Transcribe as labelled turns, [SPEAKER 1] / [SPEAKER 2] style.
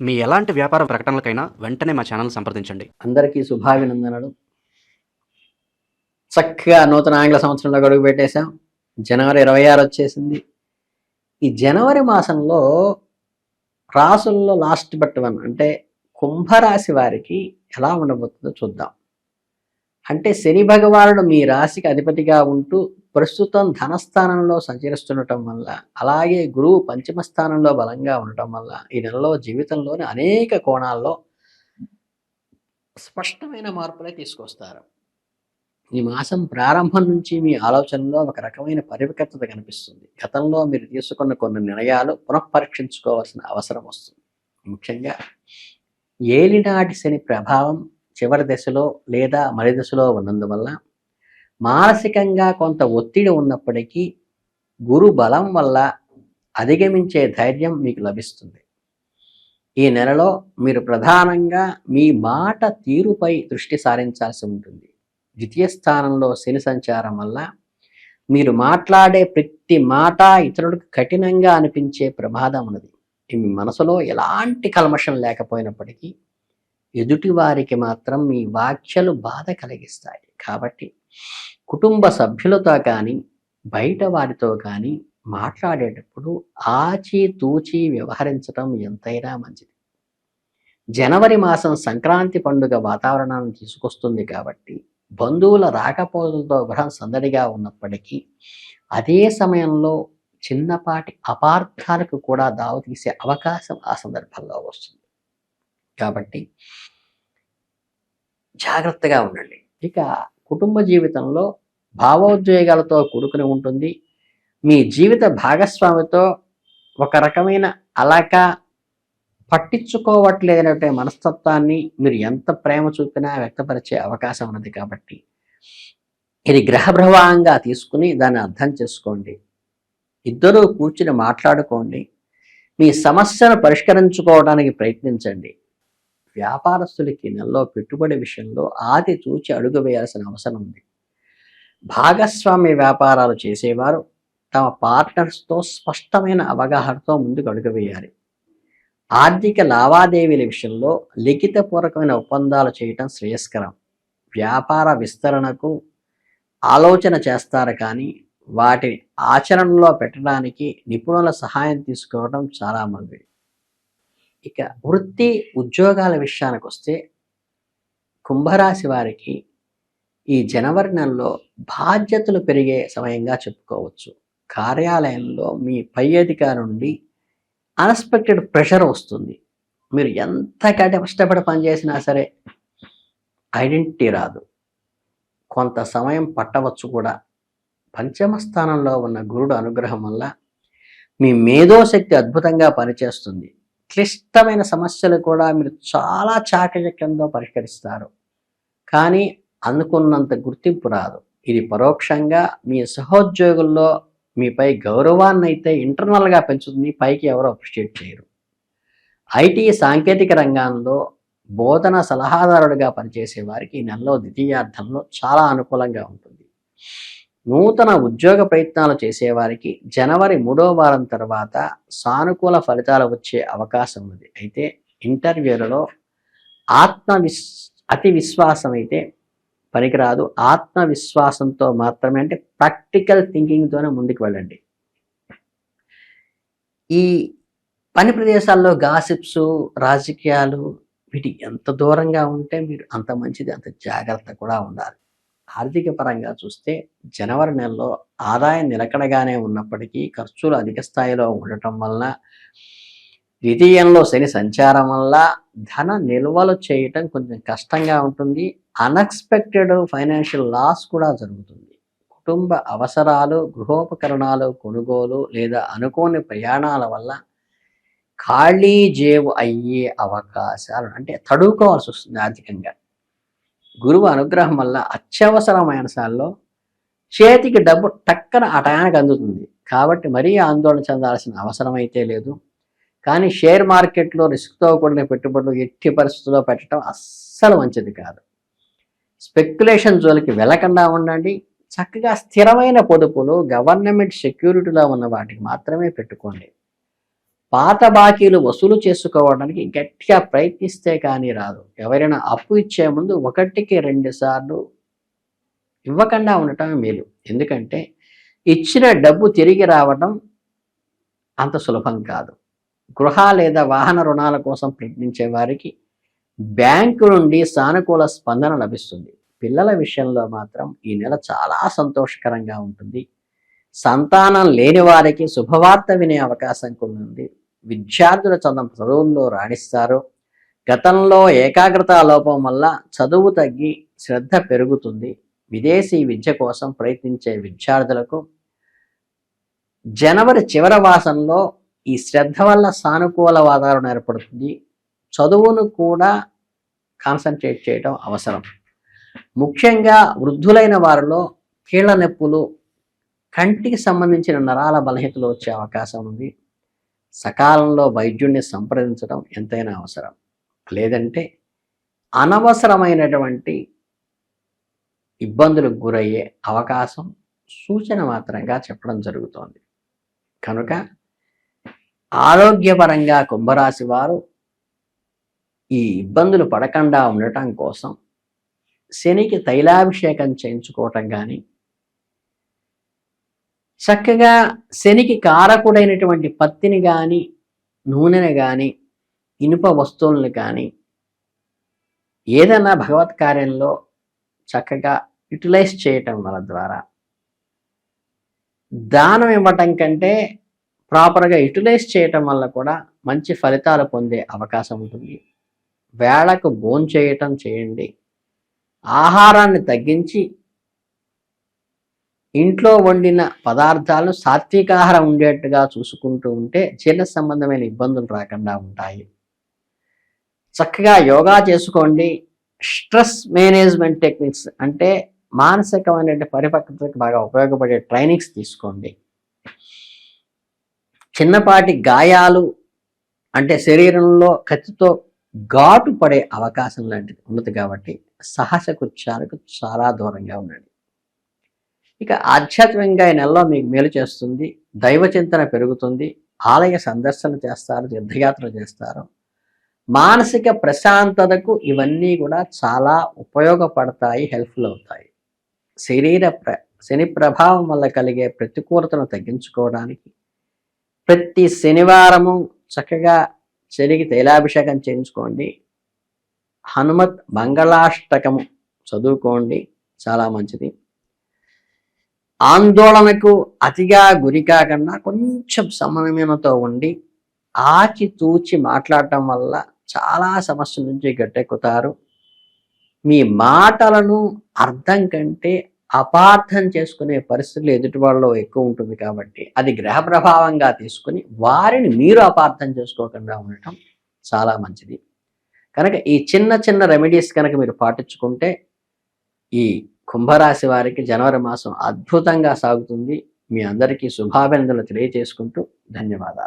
[SPEAKER 1] మీ ఎలాంటి వ్యాపార ప్రకటనలకైనా వెంటనే మా ఛానల్ సంప్రదించండి.
[SPEAKER 2] అందరికీ శుభాభినందనలు. చక్కగా నూతన ఆంగ్ల సంవత్సరంలో అడుగు పెట్టేశాం. జనవరి 26 వచ్చేసింది. ఈ జనవరి మాసంలో రాసుల్లో లాస్ట్ బట్ వన్ అంటే కుంభరాశి వారికి ఎలా ఉండబోతుందో చూద్దాం. అంటే శని భగవానుడు మీ రాశికి అధిపతిగా ఉంటూ ప్రస్తుతం ధనస్థానంలో సంచరిస్తుండటం వల్ల, అలాగే గురువు పంచమ స్థానంలో బలంగా ఉండటం వల్ల ఈ నెలలో జీవితంలోని అనేక కోణాల్లో స్పష్టమైన మార్పులే తీసుకొస్తారు. ఈ మాసం ప్రారంభం నుంచి మీ ఆలోచనలో ఒక రకమైన పరిపక్వత కనిపిస్తుంది. గతంలో మీరు తీసుకున్న కొన్ని నిర్ణయాలు పునఃపరీక్షించుకోవాల్సిన అవసరం వస్తుంది. ముఖ్యంగా ఏలినాటి శని ప్రభావం చివరి దశలో లేదా మలి దశలో ఉన్నందువల్ల మానసికంగా కొంత ఒత్తిడి ఉన్నప్పటికీ గురు బలం వల్ల అధిగమించే ధైర్యం మీకు లభిస్తుంది. ఈ నెలలో మీరు ప్రధానంగా మీ మాట తీరుపై దృష్టి సారించాల్సి ఉంటుంది. ద్వితీయ స్థానంలో శని సంచారం వల్ల మీరు మాట్లాడే ప్రతి మాట ఇతరులకు కఠినంగా అనిపించే ప్రమాదం ఉన్నది. మీ మనసులో ఎలాంటి కల్మషం లేకపోయినప్పటికీ ఎదుటి వారికి మాత్రం మీ వ్యాఖ్యలు బాధ కలిగిస్తాయి. కాబట్టి కుటుంబ సభ్యులతో కానీ బయట వారితో కానీ మాట్లాడేటప్పుడు ఆచితూచి వ్యవహరించడం ఎంతైనా మంచిది. జనవరి మాసం సంక్రాంతి పండుగ వాతావరణాన్ని తీసుకొస్తుంది కాబట్టి బంధువుల రాకపోకలతో గృహం సందడిగా ఉన్నప్పటికీ అదే సమయంలో చిన్నపాటి అపార్థాలకు కూడా దావతీసే అవకాశం ఆ సందర్భంలో వస్తుంది. కాబట్టి జాగ్రత్తగా ఉండండి. ఇక కుటుంబ జీవితంలో భావోద్వేగాలతో కూడుకుని ఉంటుంది. మీ జీవిత భాగస్వామితో ఒక రకమైన అలక పట్టించుకోవట్లేదనే మనస్తత్వాన్ని మీరు ఎంత ప్రేమ చూపినా వ్యక్తపరిచే అవకాశం ఉన్నది. కాబట్టి ఇది గ్రహప్రభావంగా తీసుకుని దాన్ని అర్థం చేసుకోండి. ఇద్దరూ కూర్చుని మాట్లాడుకోండి. మీ సమస్యను పరిష్కరించుకోవడానికి ప్రయత్నించండి. వ్యాపారస్తులకి నెలలో పెట్టుబడి విషయంలో ఆది చూచి అడుగు వేయాల్సిన అవసరం ఉంది. భాగస్వామ్య వ్యాపారాలు చేసేవారు తమ పార్ట్నర్స్తో స్పష్టమైన అవగాహనతో ముందుకు అడుగు వేయాలి. ఆర్థిక లావాదేవీల విషయంలో లిఖితపూర్వకమైన ఒప్పందాలు చేయటం శ్రేయస్కరం. వ్యాపార విస్తరణకు ఆలోచన చేస్తారు, కానీ వాటిని ఆచరణలో పెట్టడానికి నిపుణుల సహాయం తీసుకోవడం చాలా మంది. ఇక వృత్తి ఉద్యోగాల విషయానికి వస్తే కుంభరాశి వారికి ఈ జనవరి నెలలో బాధ్యతలు పెరిగే సమయంగా చెప్పుకోవచ్చు. కార్యాలయంలో మీ పై అధికారి నుండి అన్ఎక్స్పెక్టెడ్ ప్రెషర్ వస్తుంది. మీరు ఎంత కష్టపడి పనిచేసినా సరే ఐడెంటిటీ రాదు. కొంత సమయం పట్టవచ్చు కూడా. పంచమ స్థానంలో ఉన్న గురుడు అనుగ్రహం వల్ల మీ మేధోశక్తి అద్భుతంగా పనిచేస్తుంది. క్లిష్టమైన సమస్యలు కూడా మీరు చాలా చాకచక్యంతో పరిష్కరిస్తారు, కానీ అనుకున్నంత గుర్తింపు రాదు. ఇది పరోక్షంగా మీ సహోద్యోగుల్లో మీపై గౌరవాన్ని అయితే ఇంటర్నల్గా పెంచుతుంది, పైకి ఎవరు అప్రిషియేట్ చేయరు. ఐటీ సాంకేతిక రంగంలో బోధన సలహాదారుడిగా పనిచేసే వారికి ఈ నెలలో ద్వితీయార్థంలో చాలా అనుకూలంగా ఉంటుంది. నూతన ఉద్యోగ ప్రయత్నాలు చేసేవారికి జనవరి 3వ వారం తర్వాత సానుకూల ఫలితాలు వచ్చే అవకాశం ఉంది. అయితే ఇంటర్వ్యూలలో అతి విశ్వాసం అయితే పనికిరాదు. ఆత్మవిశ్వాసంతో మాత్రమే, అంటే ప్రాక్టికల్ థింకింగ్తోనే ముందుకు వెళ్ళండి. ఈ పని ప్రదేశాల్లో గాసిప్స్, రాజకీయాలు వీటికి ఎంత దూరంగా ఉంటే మీరు అంత మంచిది, అంత జాగ్రత్త కూడా ఉండాలి. ఆర్థిక పరంగా చూస్తే జనవరి నెలలో ఆదాయం నిలకడగానే ఉన్నప్పటికీ ఖర్చులు అధిక స్థాయిలో ఉండటం వల్ల, ద్వితీయంలో శని సంచారం వల్ల ధన నిల్వలు చేయటం కొంచెం కష్టంగా ఉంటుంది. అన్ఎక్స్పెక్టెడ్ ఫైనాన్షియల్ లాస్ కూడా జరుగుతుంది. కుటుంబ అవసరాలు, గృహోపకరణాలు కొనుగోలు లేదా అనుకోని ప్రయాణాల వల్ల ఖాళీ జేబు అయ్యే అవకాశాలు, అంటే తడువుకోవాల్సి వస్తుంది ఆర్థికంగా. గురువు అనుగ్రహం వల్ల అత్యవసరమైన సార్లో చేతికి డబ్బు టక్కన ఆ టయానికి అందుతుంది. కాబట్టి మరీ ఆందోళన చెందాల్సిన అవసరం అయితే లేదు. కానీ షేర్ మార్కెట్లో రిస్క్తో కూడిన పెట్టుబడులు ఎట్టి పరిస్థితుల్లో పెట్టడం అస్సలు మంచిది కాదు. స్పెక్యులేషన్ జోలికి వెళ్ళకుండా ఉండండి. చక్కగా స్థిరమైన పొదుపులు, గవర్నమెంట్ సెక్యూరిటీలో ఉన్న వాటికి మాత్రమే పెట్టుకోండి. పాత బాకీలు వసూలు చేసుకోవడానికి గట్టిగా ప్రయత్నిస్తే కానీ రాదు. ఎవరైనా అప్పు ఇచ్చే ముందు 1కి 2 సార్లు ఇవ్వకుండా ఉండటం మేలు. ఎందుకంటే ఇచ్చిన డబ్బు తిరిగి రావడం అంత సులభం కాదు. గృహ లేదా వాహన రుణాల కోసం ప్రయత్నించే వారికి బ్యాంకు నుండి సానుకూల స్పందన లభిస్తుంది. పిల్లల విషయంలో మాత్రం ఈ నెల చాలా సంతోషకరంగా ఉంటుంది. సంతానం లేని వారికి శుభవార్త వినే అవకాశం కూడా ఉంది. విద్యార్థులు చదువుల్లో రాణిస్తారు. గతంలో ఏకాగ్రత లోపం వల్ల చదువు తగ్గి శ్రద్ధ పెరుగుతుంది. విదేశీ విద్య కోసం ప్రయత్నించే విద్యార్థులకు జనవరి చివరి మాసంలో ఈ శ్రద్ధ వల్ల సానుకూల వాతావరణం ఏర్పడుతుంది. చదువును కూడా కాన్సన్ట్రేట్ చేయడం అవసరం. ముఖ్యంగా వృద్ధులైన వారిలో కీళ్ల నొప్పులు, కంటికి సంబంధించిన నరాల బలహీనతలు వచ్చే అవకాశం ఉంది. సకాలంలో వైద్యుడిని సంప్రదించడం ఎంతైనా అవసరం. లేదంటే అనవసరమైనటువంటి ఇబ్బందులకు గురయ్యే అవకాశం సూచన మాత్రంగా చెప్పడం జరుగుతోంది. కనుక ఆరోగ్యపరంగా కుంభరాశి వారు ఈ ఇబ్బందులు పడకుండా ఉండటం కోసం శనికి తైలాభిషేకం చేయించుకోవటం కానీ, చక్కగా శనికి కారకుడైనటువంటి పత్తిని కానీ, నూనెని కానీ, ఇనుప వస్తువులను కానీ ఏదైనా భగవత్ కార్యంలో చక్కగా యూటిలైజ్ చేయటం వల్ల ద్వారా దానం ఇవ్వటం కంటే ప్రాపర్గా యూటిలైజ్ చేయటం వల్ల కూడా మంచి ఫలితాలు పొందే అవకాశం ఉంటుంది. వేళకు భోంచేయటం చేయండి. ఆహారాన్ని తగ్గించి ఇంట్లో వండిన పదార్థాలను సాత్వికాహారం ఉండేట్టుగా చూసుకుంటూ ఉంటే జీర్ణ సంబంధమైన ఇబ్బందులు రాకుండా ఉంటాయి. చక్కగా యోగా చేసుకోండి. స్ట్రెస్ మేనేజ్మెంట్ టెక్నిక్స్ అంటే మానసికమైన పరిపక్వతకు బాగా ఉపయోగపడే ట్రైనింగ్స్ తీసుకోండి. చిన్నపాటి గాయాలు అంటే శరీరంలో కత్తితో ఘాటు పడే అవకాశం లాంటిది ఉన్నది కాబట్టి సాహస కృత్యాలకు చాలా దూరంగా ఉండండి. ఇక ఆధ్యాత్మికంగా ఈ నెలలో మీకు మేలు చేస్తుంది. దైవ చింతన పెరుగుతుంది. ఆలయ సందర్శన చేస్తారు, తీర్థయాత్ర చేస్తారు. మానసిక ప్రశాంతతకు ఇవన్నీ కూడా చాలా ఉపయోగపడతాయి, హెల్ప్ఫుల్ అవుతాయి. శని ప్రభావం వల్ల కలిగే ప్రతికూలతను తగ్గించుకోవడానికి ప్రతి శనివారము చక్కగా శనికి తైలాభిషేకం చేయించుకోండి. హనుమత్ మంగళాష్టకము చదువుకోండి, చాలా మంచిది. ఆందోళనకు అతిగా గురి కాకుండా కొంచెం సమన్వయంతో ఉండి ఆచితూచి మాట్లాడటం వల్ల చాలా సమస్యల నుంచి గట్టెక్కుతారు. మీ మాటలను అర్థం కంటే అపార్థం చేసుకునే పరిస్థితులు ఎదుటి వాళ్ళలో ఎక్కువ ఉంటుంది కాబట్టి అది గ్రహ ప్రభావంగా తీసుకుని వారిని మీరు అపార్థం చేసుకోకుండా ఉండటం చాలా మంచిది. కనుక ఈ చిన్న చిన్న రెమెడీస్ కనుక మీరు పాటించుకుంటే ఈ కుంభరాశి వారికి జనవరి మాసం అద్భుతంగా సాగుతుంది. మీ అందరికీ శుభాభినందనలు తెలియజేసుకుంటూ ధన్యవాదాలు.